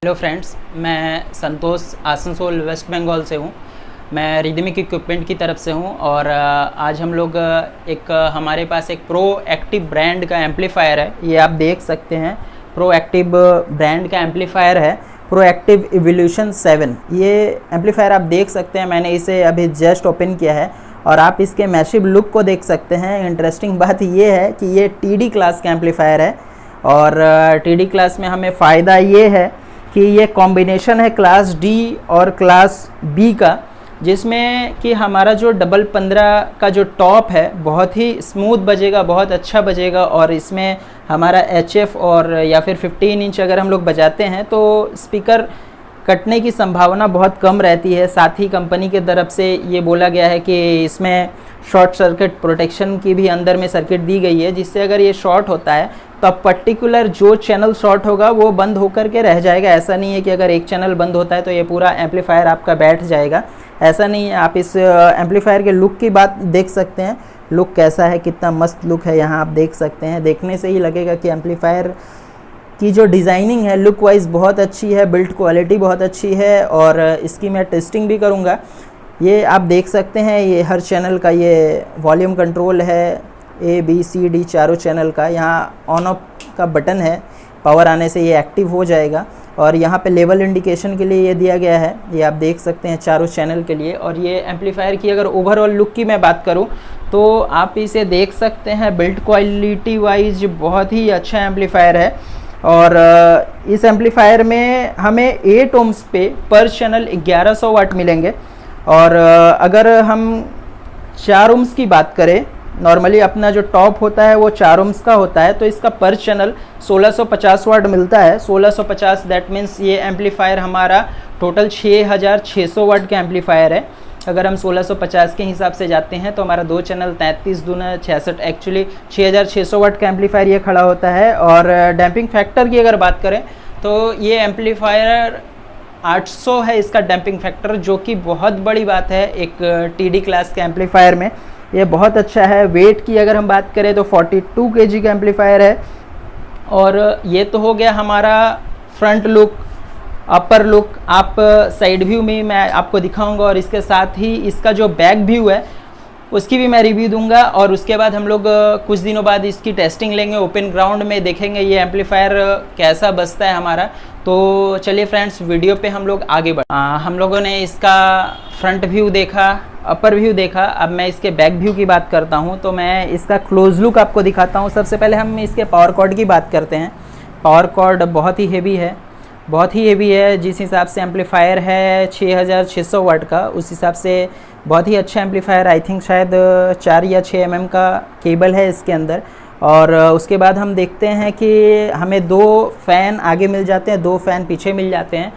Hello friends, मैं संतोष Asansol waste Bengal से हूँ। मैं रिदमिक इक्विपमेंट की तरफ से हूँ और आज हम लोग हमारे पास एक प्रो एक्टिव ब्रांड का एम्पलीफायर है। ये आप देख सकते हैं, प्रो एक्टिव ब्रांड का एम्पलीफायर है, प्रो एक्टिव इवोल्यूशन 7। ये एम्पलीफायर आप देख सकते हैं, मैंने इसे अभी जस्ट ओपन किया है और आप इसके मैसिव लुक को देख सकते हैं। इंटरेस्टिंग बात ये है कि ये टीडी क्लास का एम्पलीफायर है और टीडी क्लास में हमें फ़ायदा ये है कि ये कॉम्बिनेशन है क्लास डी और क्लास बी का, जिसमें कि हमारा जो डबल 15 का जो टॉप है बहुत ही स्मूथ बजेगा, बहुत अच्छा बजेगा। और इसमें हमारा एचएफ और या फिर 15 इंच अगर हम लोग बजाते हैं तो स्पीकर कटने की संभावना बहुत कम रहती है। साथ ही कंपनी के तरफ से ये बोला गया है कि इसमें शॉर्ट सर्किट प्रोटेक्शन की भी अंदर में सर्किट दी गई है, जिससे अगर ये शॉर्ट होता है तो अब पर्टिकुलर जो चैनल शॉर्ट होगा वो बंद होकर के रह जाएगा। ऐसा नहीं है कि अगर एक चैनल बंद होता है तो ये पूरा एम्पलीफायर आपका बैठ जाएगा, ऐसा नहीं है। आप इस एम्पलीफायर के लुक की बात देख सकते हैं, लुक कैसा है, कितना मस्त लुक है, यहाँ आप देख सकते हैं। देखने से ही लगेगा कि एम्पलीफायर की जो डिज़ाइनिंग है लुक वाइज बहुत अच्छी है, बिल्ड क्वालिटी बहुत अच्छी है और इसकी मैं टेस्टिंग भी करूँगा। ये आप देख सकते हैं, ये हर चैनल का ये वॉल्यूम कंट्रोल है, ए बी सी डी चारों चैनल का। यहाँ ऑन ऑफ का बटन है, पावर आने से ये एक्टिव हो जाएगा और यहाँ पे लेवल इंडिकेशन के लिए ये दिया गया है, ये आप देख सकते हैं चारों चैनल के लिए। और ये एम्पलीफायर की अगर ओवरऑल लुक की मैं बात करूँ तो आप इसे देख सकते हैं, बिल्ड क्वालिटी वाइज बहुत ही अच्छा एम्पलीफायर है। और इस एम्पलीफायर में हमें 8 ओम्स पे पर चैनल 1100 वाट मिलेंगे। और अगर हम 4 ओम्स की बात करें, नॉर्मली अपना जो टॉप होता है वो 4 ओम्स का होता है, तो इसका पर चैनल 1650 वाट मिलता है। 1650 दैट मीन्स ये एम्पलीफायर हमारा टोटल 6600 वाट का एम्पलीफायर है। अगर हम 1650 के हिसाब से जाते हैं तो हमारा 2 चैनल 33 दूना 66, एक्चुअली 6600 वाट का एम्पलीफायर ये खड़ा होता है। और डैम्पिंग फैक्टर की अगर बात करें तो ये एम्पलीफायर 800 है इसका डैम्पिंग फैक्टर, जो कि बहुत बड़ी बात है एक टीडी क्लास के एम्पलीफायर में, ये बहुत अच्छा है। वेट की अगर हम बात करें तो 42 kg का एम्पलीफायर है। और ये तो हो गया हमारा फ्रंट लुक। अपर लुक आप साइड व्यू में मैं आपको दिखाऊंगा और इसके साथ ही इसका जो बैक व्यू है उसकी भी मैं रिव्यू दूंगा। और उसके बाद हम लोग कुछ दिनों बाद इसकी टेस्टिंग लेंगे, ओपन ग्राउंड में देखेंगे ये एम्पलीफायर कैसा बजता है हमारा। तो चलिए फ्रेंड्स, वीडियो पे हम लोग आगे हम लोगों ने इसका फ्रंट व्यू देखा, अपर व्यू देखा, अब मैं इसके बैक व्यू की बात करता हूं। तो मैं इसका क्लोज लुक आपको दिखाता हूं। सबसे पहले हम इसके पावर कॉर्ड की बात करते हैं। पावर कॉर्ड बहुत ही हेवी है, बहुत ही हेवी है। जिस हिसाब से एम्पलीफायर है 6600 वाट का, उस हिसाब से बहुत ही अच्छा एम्पलीफायर। आई थिंक शायद 4 या 6 mm का केबल है इसके अंदर। और उसके बाद हम देखते हैं कि हमें 2 फ़ैन आगे मिल जाते हैं, 2 फ़ैन पीछे मिल जाते हैं।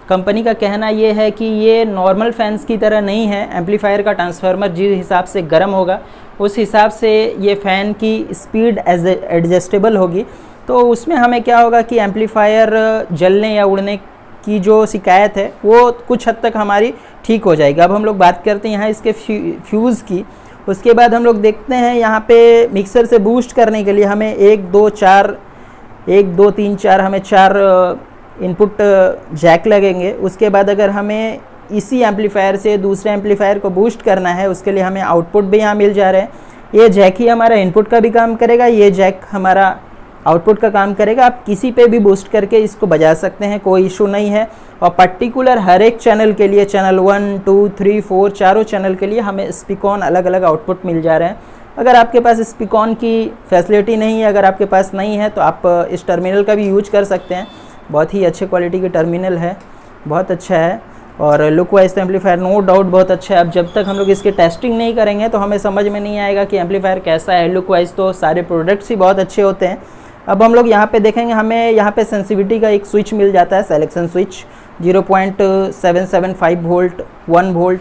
कंपनी का कहना ये है कि ये नॉर्मल फैंस की तरह नहीं है। एम्पलीफायर का ट्रांसफार्मर जिस हिसाब से गर्म होगा उस हिसाब से ये फ़ैन की स्पीड एडजस्टेबल होगी। तो उसमें हमें क्या होगा कि एम्पलीफायर जलने या उड़ने की जो शिकायत है वो कुछ हद तक हमारी ठीक हो जाएगी। अब हम लोग बात करते हैं यहाँ इसके फ्यूज़ की। उसके बाद हम लोग देखते हैं यहाँ पे मिक्सर से बूस्ट करने के लिए हमें 1 2 3 4 हमें 4 इनपुट जैक लगेंगे। उसके बाद अगर हमें इसी एम्पलीफायर से दूसरे एम्पलीफायर को बूस्ट करना है उसके लिए हमें आउटपुट भी यहाँ मिल जा रहे हैं। ये जैक ही हमारा इनपुट का भी काम करेगा, ये जैक हमारा आउटपुट का काम करेगा। आप किसी पे भी बूस्ट करके इसको बजा सकते हैं, कोई इशू नहीं है। और पर्टिकुलर हर एक चैनल के लिए, चैनल 1 2 3 4 चारों चैनल के लिए हमें स्पीकॉन अलग अलग आउटपुट मिल जा रहे हैं। अगर आपके पास स्पीकॉन की फैसिलिटी नहीं है, अगर आपके पास नहीं है तो आप इस टर्मिनल का भी यूज कर सकते हैं। बहुत ही अच्छे क्वालिटी की टर्मिनल है, बहुत अच्छा है। और look wise amplifier no doubt बहुत अच्छा है। अब जब तक हम लोग इसकी टेस्टिंग नहीं करेंगे तो हमें समझ में नहीं आएगा कि एम्पलीफायर कैसा है। लुक वाइज तो सारे प्रोडक्ट्स ही बहुत अच्छे होते हैं। अब हम लोग यहाँ पे देखेंगे, हमें यहाँ पे सेंसिटिविटी का एक स्विच मिल जाता है, selection switch 0.775 volt, 1 volt,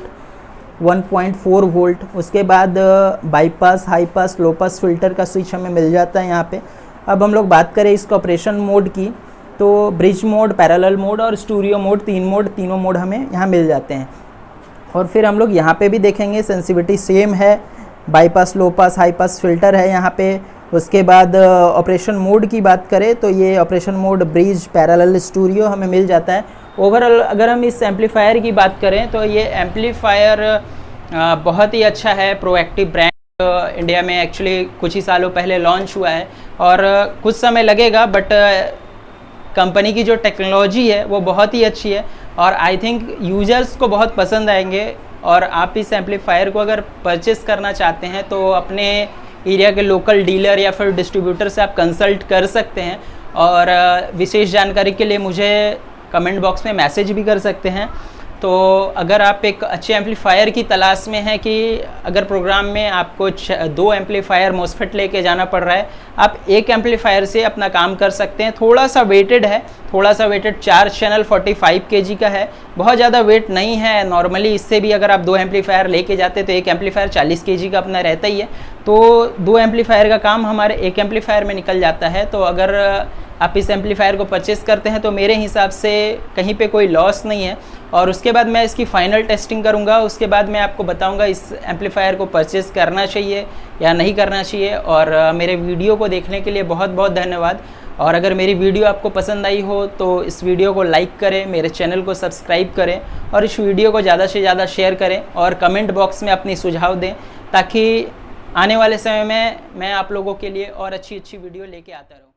1.4 volt. उसके बाद बाईपास, हाई पास, लो पास फिल्टर का स्विच हमें मिल जाता है यहाँ पे। अब हम लोग बात करें इसका ऑपरेशन मोड की तो ब्रिज मोड, पैरेलल मोड और स्टूडियो मोड, 3 मोड, तीनों मोड हमें यहाँ मिल जाते हैं। और फिर हम लोग यहाँ पे भी देखेंगे सेंसिटिविटी सेम है, बाईपास, लो पास, हाई पास फिल्टर है यहाँ पे। उसके बाद ऑपरेशन मोड की बात करें तो ये operation mode breeze parallel studio हमें मिल जाता है। ओवरऑल अगर हम इस एम्पलीफायर की बात करें तो ये एम्पलीफायर बहुत ही अच्छा है। प्रोएक्टिव ब्रांड इंडिया में एक्चुअली कुछ ही सालों पहले लॉन्च हुआ है और कुछ समय लगेगा, बट कंपनी की जो टेक्नोलॉजी है वो बहुत ही अच्छी है और आई थिंक यूजर्स को बहुत पसंद आएंगे। और आप इस एम्पलीफायर को अगर परचेस करना चाहते हैं तो अपने एरिया के लोकल डीलर या फिर डिस्ट्रीब्यूटर से आप कंसल्ट कर सकते हैं और विशेष जानकारी के लिए मुझे कमेंट बॉक्स में मैसेज भी कर सकते हैं। तो अगर आप एक अच्छे एम्पलीफायर की तलाश में हैं कि अगर प्रोग्राम में आपको 2 एम्पलीफायर मोसफेट लेके जाना पड़ रहा है, आप एक एम्पलीफायर से अपना काम कर सकते हैं। थोड़ा सा वेटेड है, 4 चैनल 45 kg का है, बहुत ज़्यादा वेट नहीं है। नॉर्मली इससे भी अगर आप 2 एम्पलीफायर लेके जाते तो एक एम्पलीफायर 40 kg का अपना रहता ही है, तो 2 एम्पलीफायर का काम हमारे एक एम्पलीफायर में निकल जाता है। तो अगर आप इस एम्पलीफायर को परचेस करते हैं तो मेरे हिसाब से कहीं पे कोई लॉस नहीं है। और उसके बाद मैं इसकी फाइनल टेस्टिंग करूंगा, उसके बाद मैं आपको बताऊंगा इस एम्पलीफायर को परचेस करना चाहिए या नहीं करना चाहिए। और मेरे वीडियो को देखने के लिए बहुत बहुत धन्यवाद। और अगर मेरी वीडियो आपको पसंद आई हो तो इस वीडियो को लाइक करें, मेरे चैनल को सब्सक्राइब करें और इस वीडियो को ज़्यादा से ज़्यादा शेयर करें और कमेंट बॉक्स में अपनी सुझाव दें, ताकि आने वाले समय में मैं आप लोगों के लिए और अच्छी वीडियो लेके आता रहूँ।